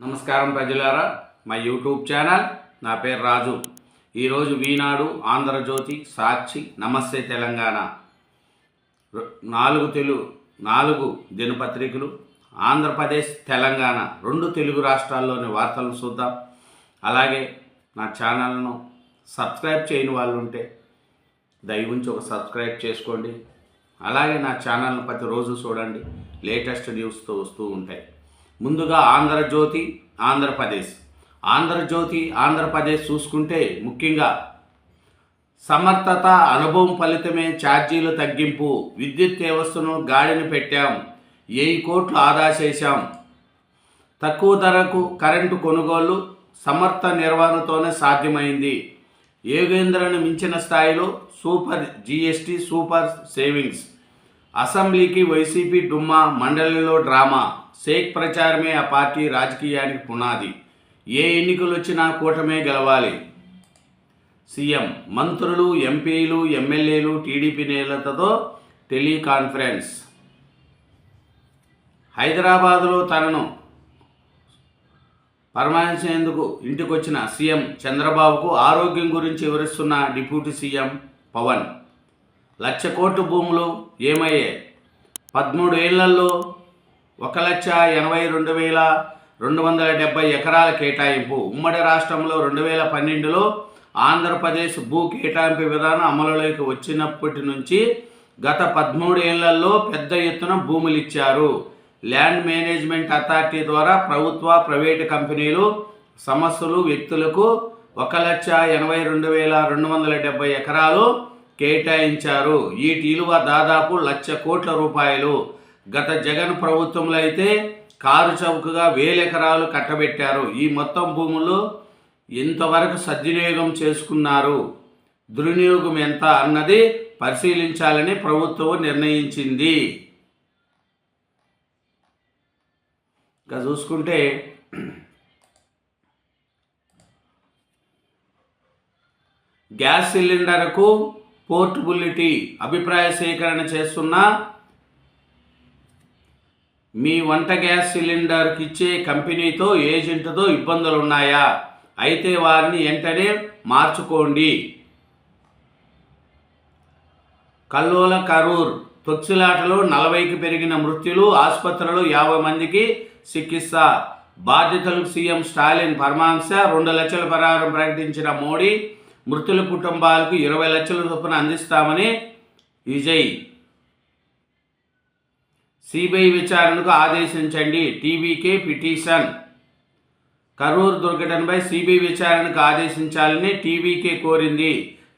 నమస్కారం ప్రజలారా, మా యూట్యూబ్ ఛానల్. నా పేరు రాజు. ఈరోజు ఈనాడు, ఆంధ్రజ్యోతి, సాక్షి, నమస్తే తెలంగాణ నాలుగు దినపత్రికలు, ఆంధ్రప్రదేశ్, తెలంగాణ రెండు తెలుగు రాష్ట్రాల్లోని వార్తలను చూద్దాం. అలాగే నా ఛానల్ను సబ్స్క్రైబ్ చేయని వాళ్ళు ఉంటే దయవుంచి ఒక సబ్స్క్రైబ్ చేసుకోండి. అలాగే నా ఛానల్ను ప్రతిరోజు చూడండి, లేటెస్ట్ న్యూస్తో వస్తూ ఉంటాయి. ముందుగా ఆంధ్రజ్యోతి ఆంధ్రప్రదేశ్ చూసుకుంటే ముఖ్యంగా సమర్థత అనుభవం ఫలితమే ఛార్జీలు తగ్గింపు, విద్యుత్ వ్యవస్థను గాడిని పెట్టాం, 1000 కోట్లు ఆదా చేశాం, తక్కువ ధరకు కరెంటు కొనుగోలు సమర్థ నిర్వహణతోనే సాధ్యమైంది, యోగేంద్రను మించిన స్థాయిలో సూపర్ జీఎస్టీ సూపర్ సేవింగ్స్, అసెంబ్లీకి వైసీపీ డుమ్మా, మండలిలో డ్రామా, షేక్ ప్రచారమే ఆ పార్టీ రాజకీయానికి పునాది, ఏ ఎన్నికలు వచ్చినా కూటమే గెలవాలి, సీఎం, మంత్రులు, ఎంపీలు, ఎమ్మెల్యేలు, టీడీపీ నేతలతో టెలికాన్ఫరెన్స్, హైదరాబాదులో తనను పరామర్శించేందుకు ఇంటికొచ్చిన సీఎం చంద్రబాబుకు ఆరోగ్యం గురించి వివరిస్తున్న డిప్యూటీ సీఎం పవన్, 1,00,000 కోట్ల భూములు ఏమయ్యాయి, 13 ఏళ్లలో 1,82,270 ఎకరాల కేటాయింపు, ఉమ్మడి రాష్ట్రంలో 2012లో ఆంధ్రప్రదేశ్ భూ కేటాయింపు విధానం అమలులోకి వచ్చినప్పటి నుంచి గత 13 ఏళ్లలో పెద్ద ఎత్తున భూములు ఇచ్చారు. ల్యాండ్ మేనేజ్మెంట్ అథారిటీ ద్వారా ప్రభుత్వ, ప్రైవేటు కంపెనీలు, సంస్థలు, వ్యక్తులకు 1,82,270 ఎకరాలు కేటాయించారు. వీటి విలువ దాదాపు 1,00,000 కోట్ల రూపాయలు. గత జగన్ ప్రభుత్వంలో అయితే కారు చౌకగా 1000 ఎకరాలు కట్టబెట్టారు. ఈ మొత్తం భూములు ఇంతవరకు సద్వినియోగం చేసుకున్నారు. దుర్వినియోగం ఎంత అన్నది పరిశీలించాలని ప్రభుత్వం నిర్ణయించింది. ఇంకా చూసుకుంటే గ్యాస్ సిలిండర్కు పోర్టబిలిటీ అభిప్రాయ సేకరణ చేస్తున్న మీ వంట గ్యాస్ సిలిండర్కి ఇచ్చే కంపెనీతో, ఏజెంట్తో ఇబ్బందులు ఉన్నాయా? అయితే వారిని వెంటనే మార్చుకోండి. కల్లోల కరూర్ తొక్సిలాటలో 40కి పెరిగిన మృత్యులు, ఆసుపత్రులు 50 మందికి చికిత్స, బాధితులకు సీఎం స్టాలిన్ పరామర్శ, 2 లక్షల పరిహారం ప్రకటించిన మోడీ, మృతుల కుటుంబాలకు 20 లక్షల చొప్పున అందిస్తామని విజయ్, సిబిఐ విచారణకు ఆదేశించండి, టీవీకే పిటిషన్, కరూర్ దుర్ఘటనపై సిబిఐ విచారణకు ఆదేశించాలని టీవీకే కోరింది.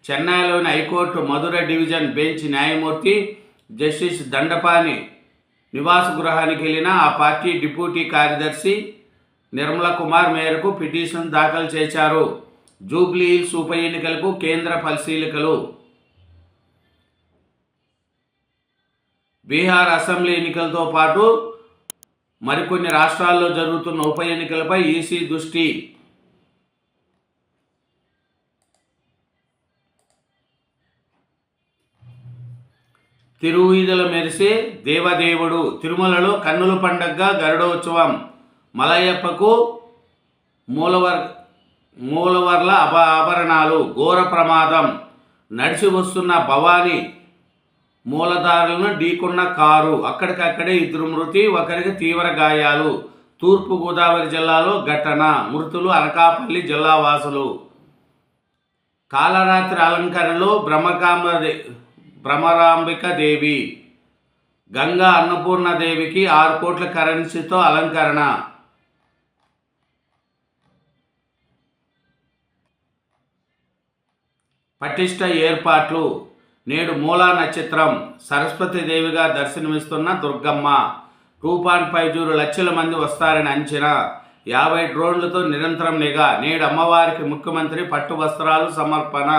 చెన్నైలోని హైకోర్టు మధుర డివిజన్ బెంచ్ న్యాయమూర్తి జస్టిస్ దండపాని నివాస గృహానికి వెళ్ళిన ఆ పార్టీ డిప్యూటీ కార్యదర్శి నిర్మల కుమార్ మేరకు పిటిషన్ దాఖలు చేశారు. జూబ్లీ హిల్స్ ఉప ఎన్నికలకు కేంద్ర పరిశీలకులు, బీహార్ అసెంబ్లీ ఎన్నికలతో పాటు మరికొన్ని రాష్ట్రాల్లో జరుగుతున్న ఉప ఎన్నికలపై ఈసీ దృష్టి. తిరువీధుల మెరిసే దేవదేవుడు, తిరుమలలో కన్నుల పండగగా గరుడోత్సవం, మలయప్పకు మూలవర్ల ఆభరణాలు, ఘోర ప్రమాదం, నడిచి వస్తున్న భవానీ మూలధారులను ఢీకొన్న కారు, అక్కడికక్కడే 2 మృతి, 1కి తీవ్ర గాయాలు. తూర్పు గోదావరి జిల్లాలో ఘటన, మృతులు అనకాపల్లి జిల్లా వాసులు. కాలరాత్రి అలంకరణలో భ్రమరాంబిక దేవి, గంగా అన్నపూర్ణదేవికి 6 కోట్ల కరెన్సీతో అలంకరణ. పటిష్ట ఏర్పాట్లు, నేడు మూలా నక్షత్రం, సరస్వతీదేవిగా దర్శనమిస్తున్న దుర్గమ్మ, 2.50 లక్షల మంది వస్తారని అంచనా, 50 డ్రోన్లతో నిరంతరం నిఘా. నేడు అమ్మవారికి ముఖ్యమంత్రి పట్టు వస్త్రాలు సమర్పణ.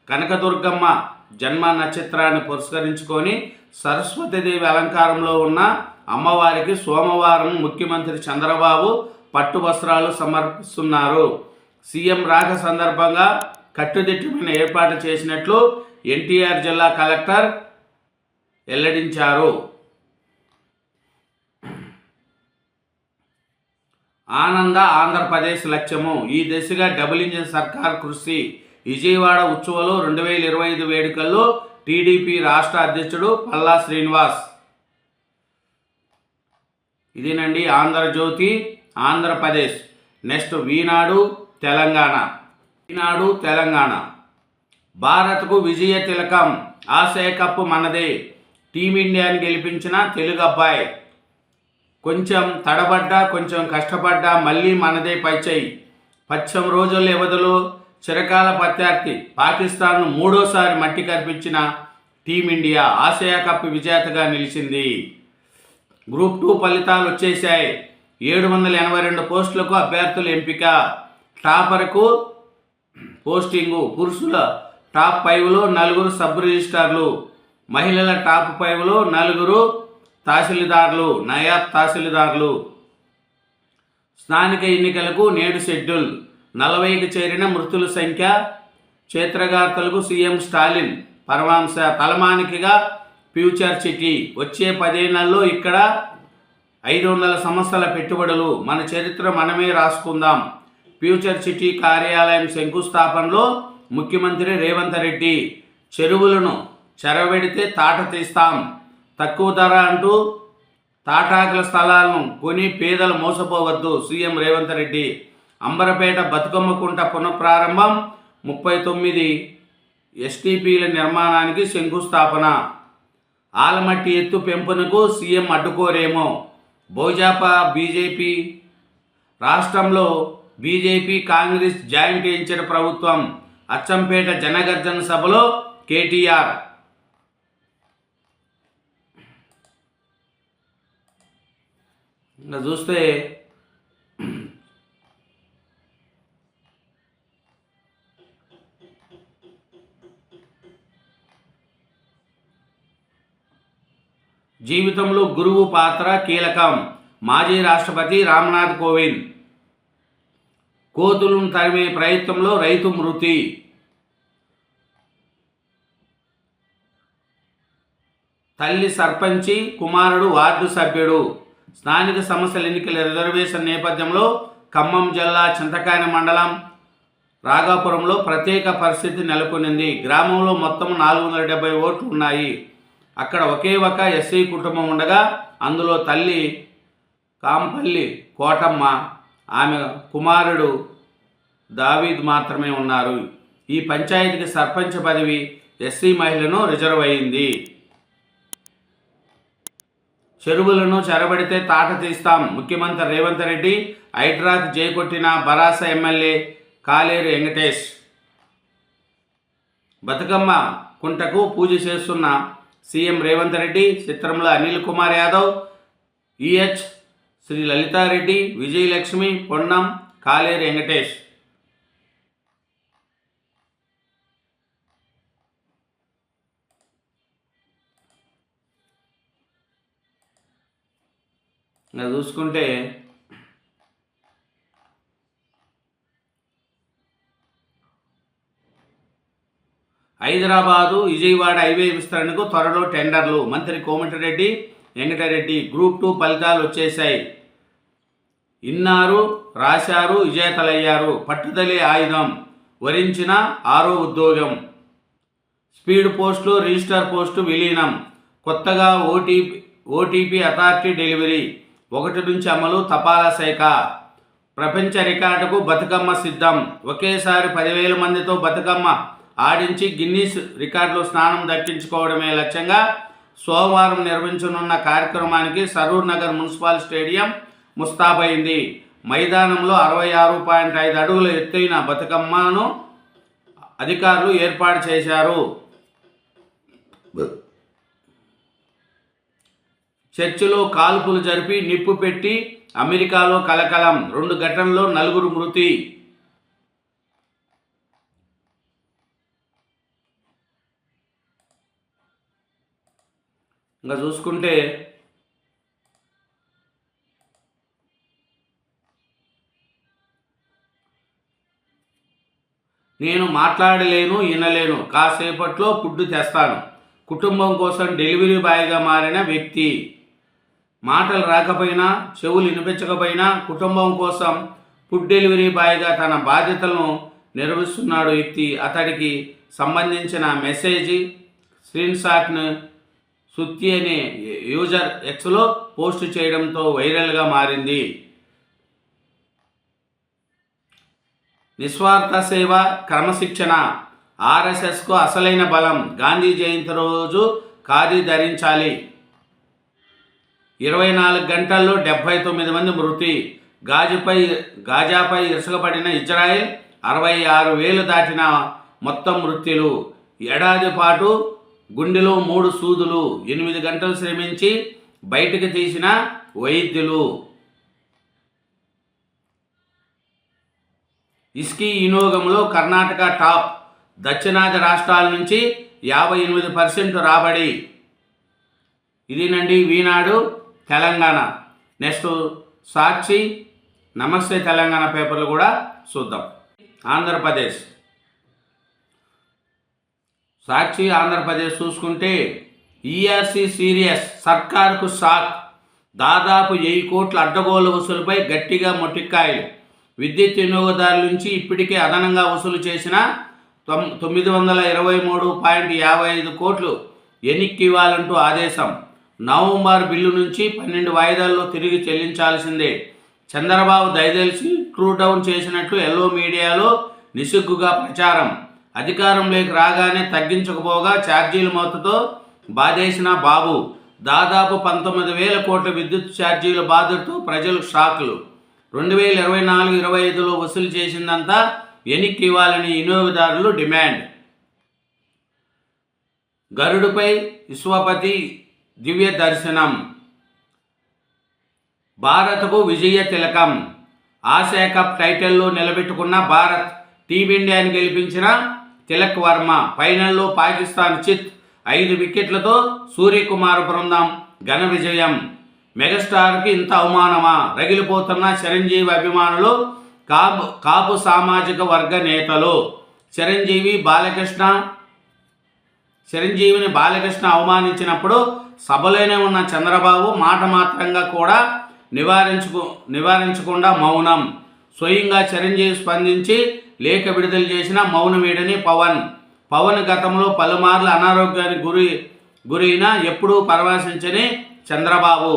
కనకదుర్గమ్మ జన్మ నక్షత్రాన్ని పురస్కరించుకొని సరస్వతీదేవి అలంకారంలో ఉన్న అమ్మవారికి సోమవారం ముఖ్యమంత్రి చంద్రబాబు పట్టు వస్త్రాలు సమర్పిస్తున్నారు. సీఎం రాక సందర్భంగా కట్టుదిట్టమైన ఏర్పాటు చేసినట్లు ఎన్టీఆర్ జిల్లా కలెక్టర్ వెల్లడించారు. ఆనంద ఆంధ్రప్రదేశ్ లక్ష్యము. ఈ దిశగా డబుల్ ఇంజిన్ సర్కార్ కృషి. విజయవాడ ఉత్సవాలు 2025 వేడుకల్లో టీడీపీ రాష్ట్ర అధ్యక్షుడు పల్లా శ్రీనివాస్. ఇదేనండి ఆంధ్రజ్యోతి ఆంధ్రప్రదేశ్. నెక్స్ట్ ఈనాడు తెలంగాణ. భారత్కు విజయ తిలకం, ఆసియా కప్ మనదే, టీమిండియాని గెలిపించిన తెలుగు అబ్బాయి. కొంచెం తడబడ్డా కొంచెం కష్టపడ్డా మళ్ళీ మనదే పైచేయి. 10 రోజుల వ్యవధిలో చిరకాల ప్రత్యర్థి పాకిస్తాన్ను 3వసారి మట్టి కనిపించిన టీమిండియా ఆసియా కప్ విజేతగా నిలిచింది. గ్రూప్ 2 ఫలితాలు వచ్చేశాయి. 782 పోస్టులకు అభ్యర్థుల ఎంపిక. టాపర్కు పోస్టింగు. పురుషుల టాప్ 5లో 4 సబ్ రిజిస్ట్రార్లు, మహిళల టాప్ 5లో 4 తహసీల్దార్లు, నాయబ్ తహసీల్దార్లు. స్థానిక ఎన్నికలకు నేడు షెడ్యూల్. 40కి చేరిన మృతుల సంఖ్య. క్షేత్రగార్తలకు సీఎం స్టాలిన్ పరమాంశ. తలమానికిగా ఫ్యూచర్ సిటీ. వచ్చే 10 ఏళ్లలో ఇక్కడ 500 సంస్థల పెట్టుబడులు. మన చరిత్ర మనమే రాసుకుందాం. ఫ్యూచర్ సిటీ కార్యాలయం శంకుస్థాపనలో ముఖ్యమంత్రి రేవంత్ రెడ్డి. చెరువులను చెరబెడితే తాట తీస్తాం. తక్కువ ధర అంటూ తాటాకుల స్థలాలను కొని పేదలు మోసపోవద్దు. సీఎం రేవంత్ రెడ్డి. అంబరపేట బతుకమ్మ కుంట పునఃప్రారంభం. 39 ఎస్టీపీల నిర్మాణానికి శంకుస్థాపన. ఆలమట్టి ఎత్తు పెంపునకు సీఎం అడ్డుకోరేమో. భాజపా బీజేపీ. రాష్ట్రంలో బీజేపీ కాంగ్రెస్ జాయింట్ వెంచర్ ప్రభుత్వం. అచ్చంపేట జనగర్జన సభలో కేటీఆర్. ఇంకా చూస్తే జీవితంలో గురువు పాత్ర కీలకం. మాజీ రాష్ట్రపతి రామ్నాథ్ కోవింద్. కోతులను తరిమే ప్రయత్నంలో రైతు మృతి. తల్లి సర్పంచి, కుమారుడు వార్డు సభ్యుడు. స్థానిక సంస్థల ఎన్నికల రిజర్వేషన్ నేపథ్యంలో ఖమ్మం జిల్లా చింతకాని మండలం రాఘాపురంలో ప్రత్యేక పరిస్థితి నెలకొనింది. గ్రామంలో మొత్తం 470 ఓట్లు ఉన్నాయి. అక్కడ ఒకే ఒక ఎస్సీ కుటుంబం ఉండగా అందులో తల్లి కాంపల్లి కోటమ్మ, ఆమె కుమారుడు దావీద్ మాత్రమే ఉన్నారు. ఈ పంచాయతీకి సర్పంచ్ పదవి ఎస్సీ మహిళను రిజర్వ్ అయింది. చెరువులను చెరబడితే తాట తీస్తాం. ముఖ్యమంత్రి రేవంత్ రెడ్డి. హైడ్రాకు జైకొట్టిన బరాస ఎమ్మెల్యే కాలేరు వెంకటేష్. బతుకమ్మ కుంటకు పూజ చేస్తున్న సీఎం రేవంత్ రెడ్డి. చిత్రంలో అనిల్ కుమార్ యాదవ్, ఈహెచ్, శ్రీ లలితారెడ్డి, విజయలక్ష్మి, పొన్నం, కాలేరు వెంకటేష్. ఇంకా చూసుకుంటే హైదరాబాదు విజయవాడ హైవే విస్తరణకు త్వరలో టెండర్లు. మంత్రి కోమటిరెడ్డి వెంకటరెడ్డి. గ్రూప్ 2 ఫలితాలు వచ్చేశాయి. ఇన్నారు, రాశారు, విజేతలయ్యారు. పట్టుదలే ఆయుధం. వరించిన 6వ ఉద్యోగం. స్పీడ్ పోస్టులు, రిజిస్టర్ పోస్టు విలీనం. కొత్తగా ఓటీపీ అథారిటీ డెలివరీ. 1 నుంచి అమలు. తపాలా శాఖ. ప్రపంచ రికార్డుకు బతుకమ్మ సిద్ధం. ఒకేసారి 10,000 మందితో బతుకమ్మ ఆడించి గిన్నీస్ రికార్డులో స్నానం దక్కించుకోవడమే లక్ష్యంగా సోమవారం నిర్వహించనున్న కార్యక్రమానికి సరూర్ నగర్ మున్సిపల్ స్టేడియం ముస్తాబైంది. మైదానంలో 66.5 అడుగుల ఎత్తైన బతుకమ్మను అధికారులు ఏర్పాటు చేశారు. చర్చిలో కాల్పులు జరిపి నిప్పు పెట్టి అమెరికాలో కలకలం. 2 ఘటనల్లో 4 మృతి. ఇంకా చూసుకుంటే నేను మాట్లాడలేను, వినలేను, కాసేపట్లో ఫుడ్ తెస్తాను. కుటుంబం కోసం డెలివరీ బాయ్గా మారిన వ్యక్తి. మాటలు రాకపోయినా, చెవులు వినిపించకపోయినా కుటుంబం కోసం ఫుడ్ డెలివరీ బాయ్గా తన బాధ్యతలను నిర్వహిస్తున్నాడు వ్యక్తి. అతడికి సంబంధించిన మెసేజ్ స్క్రీన్ షాట్ను సుత్తి అనే యూజర్ ఎక్స్లో పోస్ట్ చేయడంతో వైరల్గా మారింది. నిస్వార్థ సేవ, క్రమశిక్షణ ఆర్ఎస్ఎస్కు అసలైన బలం. గాంధీ జయంతి రోజు ఖాదీ ధరించాలి. 24 గంటల్లో 79 మంది మృతి. గాజాపై ఇసుకపడిన ఇజ్రాయెల్ 66,000 దాటిన మొత్తం మృత్యులు. ఏడాది పాటు గుండెలో 3 సూదులు. 8 గంటలు శ్రమించి బయటకు తీసిన వైద్యులు. ఇస్కీ వినియోగంలో కర్ణాటక టాప్. దక్షిణాది రాష్ట్రాల నుంచి 58% రాబడి. ఇదేనండి ఈనాడు తెలంగాణ. నెక్స్ట్ సాక్షి, నమస్తే తెలంగాణ పేపర్లు కూడా చూద్దాం. ఆంధ్రప్రదేశ్ సాక్షి ఆంధ్రప్రదేశ్ చూసుకుంటే ఈఆర్సీ సీరియస్, సర్కారుకు షాక్. దాదాపు 1000 కోట్ల అడ్డగోలు వసూలుపై గట్టిగా మొట్టికాయలు. విద్యుత్ వినియోగదారుల నుంచి ఇప్పటికే అదనంగా వసూలు చేసిన 923.55 కోట్లు ఎన్నిక్కి ఇవ్వాలంటూ ఆదేశం. నవంబర్ బిల్లు నుంచి 12 వాయిదాల్లో తిరిగి చెల్లించాల్సిందే. చంద్రబాబు దయదలిసి ట్రూ డౌన్ చేసినట్లు ఎల్లో మీడియాలో నిస్సిగ్గుగా ప్రచారం. అధికారంలోకి రాగానే తగ్గించకపోగా ఛార్జీల మోతతో బాధేసిన బాబు. దాదాపు 19,000 కోట్ల విద్యుత్ ఛార్జీల బాధతో ప్రజలు షాకులు. 2024-25లో వసూలు చేసిందంతా వెనక్కి ఇవ్వాలని వినియోగదారులు డిమాండ్. గరుడుపై విశ్వపతి దివ్య దర్శనం. భారత్కు విజయ తిలకం. ఆసియా కప్ టైటిల్లో నిలబెట్టుకున్న భారత్. టీమిండియాని గెలిపించిన తిలక్ వర్మ. ఫైనల్లో పాకిస్తాన్ చిత్. 5 వికెట్లతో సూర్యకుమార్ బృందం ఘన విజయం. మెగాస్టార్కి ఇంత అవమానమా? రగిలిపోతున్న చిరంజీవి అభిమానులు, కాపు సామాజిక వర్గ నేతలు. చిరంజీవిని బాలకృష్ణ అవమానించినప్పుడు సభలోనే ఉన్న చంద్రబాబు మాట మాత్రంగా కూడా నివారించకుండా మౌనం. స్వయంగా చిరంజీవి స్పందించి లేఖ విడుదల చేసిన మౌనమీడని పవన్ గతంలో పలుమార్లు అనారోగ్యానికి గురైన ఎప్పుడూ పరామర్శించని చంద్రబాబు.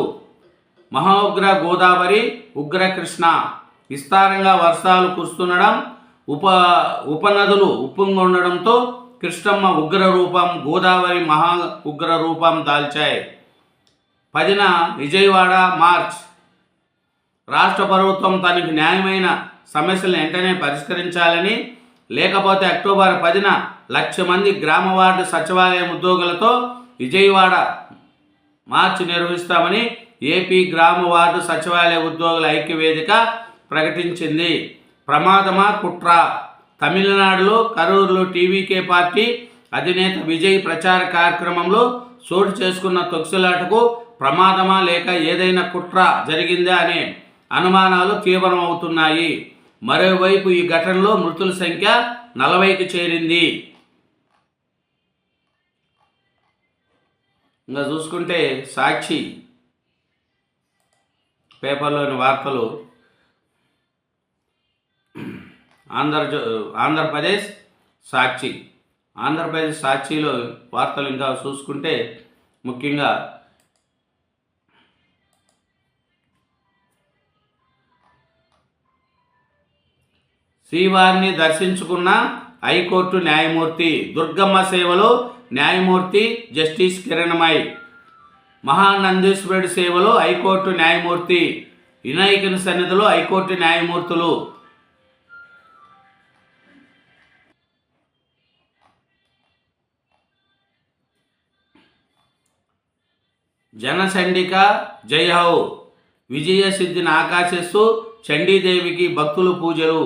మహోగ్ర గోదావరి, ఉగ్ర కృష్ణ. విస్తారంగా వర్షాలు కురుస్తుండడం, ఉపనదులు ఉప్పొంగుండడంతో కృష్ణమ్మ ఉగ్ర రూపం, గోదావరి మహా ఉగ్ర రూపం దాల్చాయి. 10న విజయవాడ మార్చ్. రాష్ట్ర ప్రభుత్వం తనకు న్యాయమైన సమస్యలను వెంటనే పరిష్కరించాలని, లేకపోతే అక్టోబర్ 10న 1,00,000 మంది గ్రామ వార్డు సచివాలయం ఉద్యోగులతో విజయవాడ మార్చి నిర్వహిస్తామని ఏపీ గ్రామ వార్డు సచివాలయ ఉద్యోగుల ఐక్యవేదిక ప్రకటించింది. ప్రమాదమా కుట్ర? తమిళనాడులో కరూరులో టీవీకే పార్టీ అధినేత విజయ్ ప్రచార కార్యక్రమంలో చోటు చేసుకున్న తొక్సులాటకు ప్రమాదమా లేక ఏదైనా కుట్ర జరిగిందా అనే అనుమానాలు తీవ్రమవుతున్నాయి. మరోవైపు ఈ ఘటనలో మృతుల సంఖ్య 40కి చేరింది. ఇంకా చూసుకుంటే సాక్షి పేపర్లోని వార్తలు. ఆంధ్రప్రదేశ్ సాక్షిలో వార్తలు ఇంకా చూసుకుంటే ముఖ్యంగా శ్రీవారిని దర్శించుకున్న హైకోర్టు న్యాయమూర్తి. దుర్గమ్మ సేవలో న్యాయమూర్తి జస్టిస్ కిరణ్మయి. మహానందీశ్వరుడి సేవలో హైకోర్టు న్యాయమూర్తి. వినాయకుని సన్నిధిలో హైకోర్టు న్యాయమూర్తులు. జనచండిక జయహో. విజయ సిద్ధిని ఆకాశిస్తూ చండీదేవికి భక్తులు పూజలు.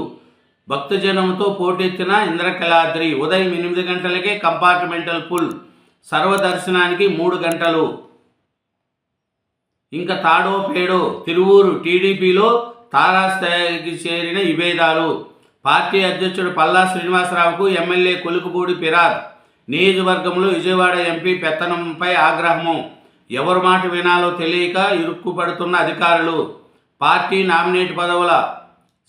భక్తజనంతో పోటెత్తిన ఇంద్రకలాద్రి. ఉదయం 8 గంటలకే కంపార్ట్మెంటల్ ఫుల్. సర్వదర్శనానికి 3 గంటలు. ఇంకా తాడో పేడో. తిరువూరు టీడీపీలో తారాస్థాయికి చేరిన విభేదాలు. పార్టీ అధ్యక్షుడు పల్లా శ్రీనివాసరావుకు ఎమ్మెల్యే కొలుకుపూడి ఫిరాద్. నియోజకవర్గంలో విజయవాడ ఎంపీ పెత్తనంపై ఆగ్రహము. ఎవరి మాట వినాలో తెలియక ఇరుక్కుపడుతున్న అధికారులు. పార్టీ నామినేట్ పదవుల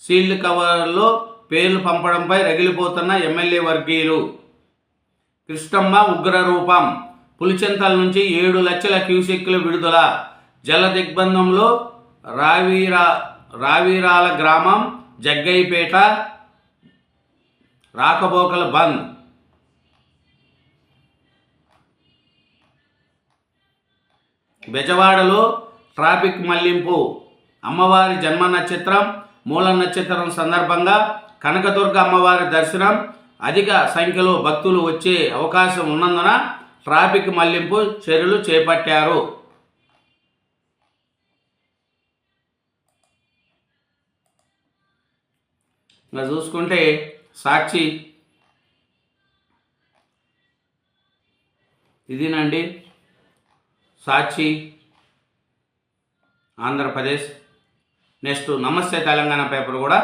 సీల్డ్ కవర్లో పేర్లు పంపడంపై రగిలిపోతున్న ఎమ్మెల్యే వర్గీయులు. కృష్ణమ్మ ఉగ్రరూపం. పులిచెంతల నుంచి 7 లక్షల క్యూసెక్కుల విడుదల. జల దిగ్బంధంలో రావీరాల గ్రామం, జగ్గయ్యపేట రాకపోకల బంద్. బెజవాడలో ట్రాఫిక్ మళ్లింపు. అమ్మవారి జన్మ నక్షత్రం, మూల నక్షత్రం సందర్భంగా కనకదుర్గ అమ్మవారి దర్శనం. అధిక సంఖ్యలో భక్తులు వచ్చే అవకాశం ఉన్నందున ట్రాఫిక్ మళ్లింపు చర్యలు చేపట్టారు. ఇంకా చూసుకుంటే సాక్షి ఇదేనండి, సాక్షి ఆంధ్రప్రదేశ్. నెక్స్ట్ నమస్తే తెలంగాణ పేపర్ కూడా.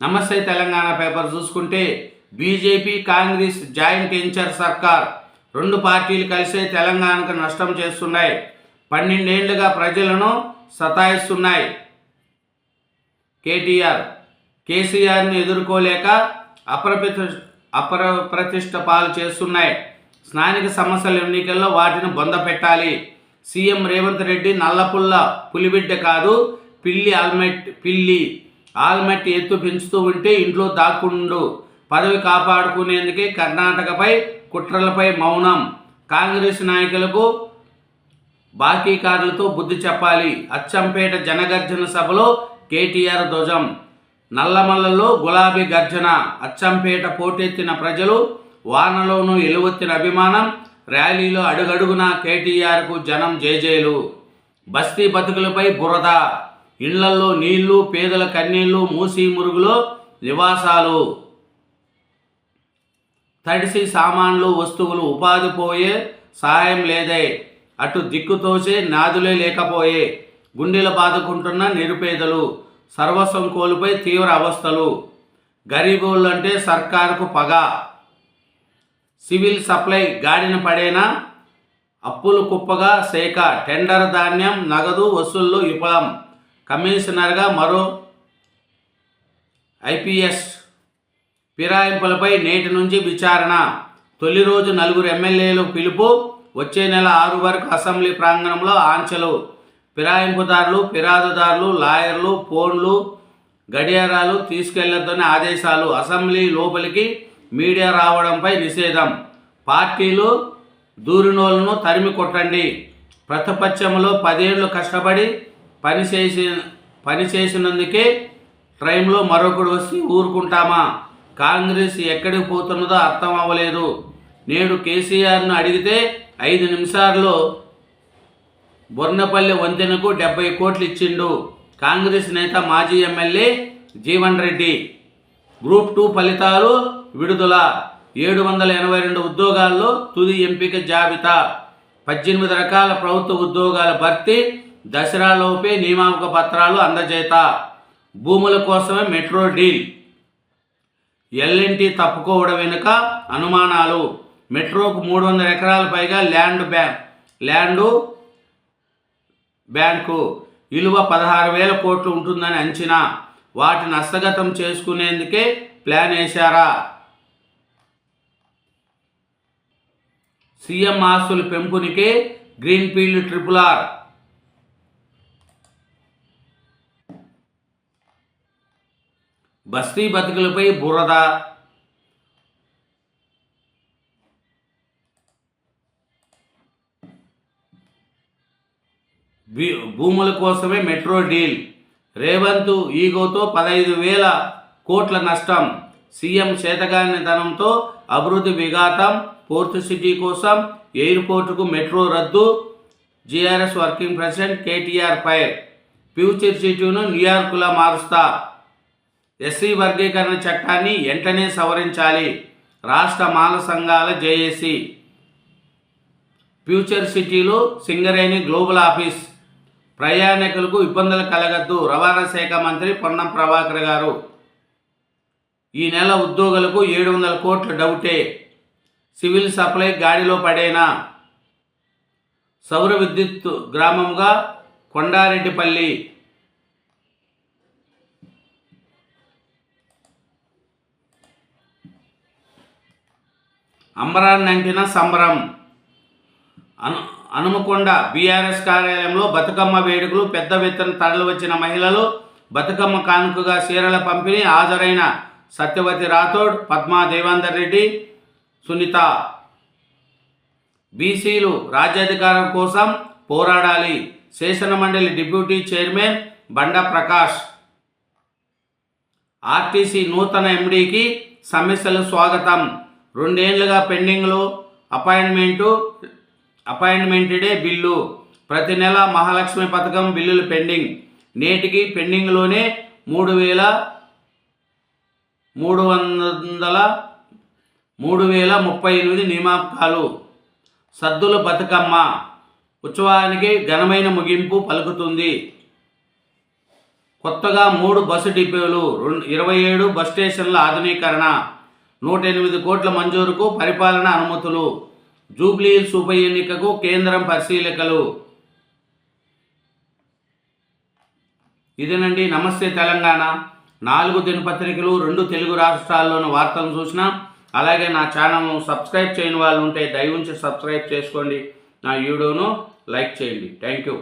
నమస్తే తెలంగాణ పేపర్ చూసుకుంటే బీజేపీ కాంగ్రెస్ జాయింట్ వెంచర్ సర్కార్ 2 పార్టీలు కలిసే తెలంగాణకు నష్టం చేస్తున్నాయి. 12 ఏళ్లుగా ప్రజలను సతాయిస్తున్నాయి. కేసీఆర్ను ఎదుర్కోలేక అప్రతిష్ట పాలు చేస్తున్నాయి. స్థానిక సమస్యల ఎన్నికల్లో వాటిని బొందపెట్టాలి. సీఎం రేవంత్ రెడ్డి నల్లపుల్ల పులిబిడ్డ కాదు, పిల్లి ఆల్మట్టి ఎత్తు పెంచుతూ ఉంటే ఇంట్లో దాక్కుండు. పదవి కాపాడుకునేందుకే కర్ణాటకపై కుట్రలపై మౌనం. కాంగ్రెస్ నాయకులకు బాకీకారులతో బుద్ధి చెప్పాలి. అచ్చంపేట జనగర్జన సభలో కేటీఆర్ ధ్వజం. నల్లమల్లలో గులాబీ గర్జన. అచ్చంపేట పోటెత్తిన ప్రజలు, వానలోనూ ఎలువెత్తిన అభిమానం. ర్యాలీలో అడుగడుగున కేటీఆర్కు జనం జేజేలు. బస్తీ బతుకులపై బురద. ఇళ్లల్లో నీళ్లు, పేదల కన్నీళ్లు. మూసి మురుగులో నివాసాలు. తడిసి సామాన్లు, వస్తువులు. ఉపాధి పోయే సహాయం లేదే. అటు దిక్కుతోసే నాదులే లేకపోయే. గుండెలు బాదుకుంటున్న నిరుపేదలు. సర్వస్వం కోల్పోయి తీవ్ర అవస్థలు. గరీబులంటే సర్కారుకు పగ. సివిల్ సప్లై గాడిన పడేనా, అప్పులు కుప్పగా శాఖ. టెండర్ ధాన్యం, నగదు వసూళ్లు విఫలం. కమిషనర్గా మరో ఐపీఎస్. ఫిరాయింపులపై నేటి నుంచి విచారణ. తొలి రోజు 4 ఎమ్మెల్యేలు పిలుపు. వచ్చే నెల 6 వరకు అసెంబ్లీ ప్రాంగణంలో ఆంక్షలు. ఫిరాయింపుదారులు, ఫిర్యాదుదారులు, లాయర్లు ఫోన్లు, గడియారాలు తీసుకెళ్లొద్దని ఆదేశాలు. అసెంబ్లీ లోపలికి మీడియా రావడంపై నిషేధం. పార్టీలు దూరినోళ్లను తరిమి కొట్టండి. ప్రతిపక్షంలో 10 ఏళ్లు కష్టపడి పనిచేసినందుకే ట్రైన్లో మరొకడు వచ్చి ఊరుకుంటామా? కాంగ్రెస్ ఎక్కడికి పోతున్నదో అర్థం అవ్వలేదు. నేడు కేసీఆర్ను అడిగితే 5 నిమిషాల్లో బొర్నపల్లి వంతెనకు 70 కోట్లు ఇచ్చిండు. కాంగ్రెస్ నేత మాజీ ఎమ్మెల్యే జీవన్ రెడ్డి. గ్రూప్ 2 ఫలితాలు విడుదల. 782 ఉద్యోగాల్లో తుది ఎంపిక జాబితా. 18 రకాల ప్రభుత్వ ఉద్యోగాల భర్తీ. దసరాలోపే నియామక పత్రాలు అందజేత. భూముల కోసమే మెట్రో డీల్. ఎల్ఎన్టీ తప్పుకోవడం వెనుక అనుమానాలు. మెట్రోకు 300 ఎకరాల పైగా ల్యాండు బ్యాంకు విలువ 16,000 కోట్లు ఉంటుందని అంచనా. వాటిని హస్తగతం చేసుకునేందుకే ప్లాన్ వేశారా? సీఎం ఆస్తుల పెంపునికే గ్రీన్ఫీల్డ్ RRR. బస్తీ బతుకులపై బురద. భూముల కోసమే మెట్రో డీల్. రేవంత్ ఈగోతో 15,000 కోట్ల నష్టం. సీఎం చేతగానితనంతో అభివృద్ధి విఘాతం. పోర్ట్ సిటీ కోసం ఎయిర్పోర్టుకు మెట్రో రద్దు. BRS working president KTR fire. Future సిటీను న్యూయార్కులా మారుస్తా. ఎస్సీ వర్గీకరణ చట్టాన్ని వెంటనే సవరించాలి. రాష్ట్ర మాల సంఘాల జేఏసీ. ఫ్యూచర్ సిటీలో సింగరేణి గ్లోబల్ ఆఫీస్. ప్రయాణికులకు ఇబ్బందులు కలగద్దు. రవాణా శాఖ మంత్రి పొన్నం ప్రభాకర్ గారు. ఈ నెల ఉద్యోగులకు 700 కోట్ల డౌటే. సివిల్ సప్లై గాడిలో పడేనా? సౌర విద్యుత్ గ్రామంగా కొండారెడ్డిపల్లి. అంబరాన్నంటిన సంబరం. హనుమకొండ బీఆర్ఎస్ కార్యాలయంలో బతుకమ్మ వేడుకలు. పెద్ద ఎత్తున తరలి వచ్చిన మహిళలు బతుకమ్మ కానుకగా చీరల పంపిణీ. హాజరైన సత్యవతి రాథోడ్, పద్మా దేవేందర్ రెడ్డి, సునీత. బీసీలు రాజ్యాధికారం కోసం పోరాడాలి. శాసనమండలి డిప్యూటీ చైర్మన్ బండా ప్రకాష్. ఆర్టీసీ నూతన ఎండీకి సమస్యలు స్వాగతం. 2 ఏళ్లుగా పెండింగ్లో అపాయింట్మెంటెడే బిల్లు. ప్రతి నెల మహాలక్ష్మి పథకం బిల్లులు పెండింగ్. నేటికి పెండింగ్లోనే 3,038 నియామకాలు. సద్దుల బతుకమ్మ ఉత్సవానికి ఘనమైన ముగింపు పలుకుతుంది. కొత్తగా 3 బస్సు డిపోలు, 27 బస్ స్టేషన్ల ఆధునీకరణ, 108 కోట్ల మంజూరుకు పరిపాలన అనుమతులు. జూబ్లీహిల్స్ ఉప ఎన్నికకు కేంద్రం పరిశీలకులు. ఇదేనండి నమస్తే తెలంగాణ. 4 దినపత్రికలు, 2 తెలుగు రాష్ట్రాల్లోని వార్తలను చూసినా. అలాగే నా ఛానల్ను సబ్స్క్రైబ్ చేయని వాళ్ళు ఉంటే దయవుంచి సబ్స్క్రైబ్ చేసుకోండి. నా వీడియోను లైక్ చేయండి. Thank you.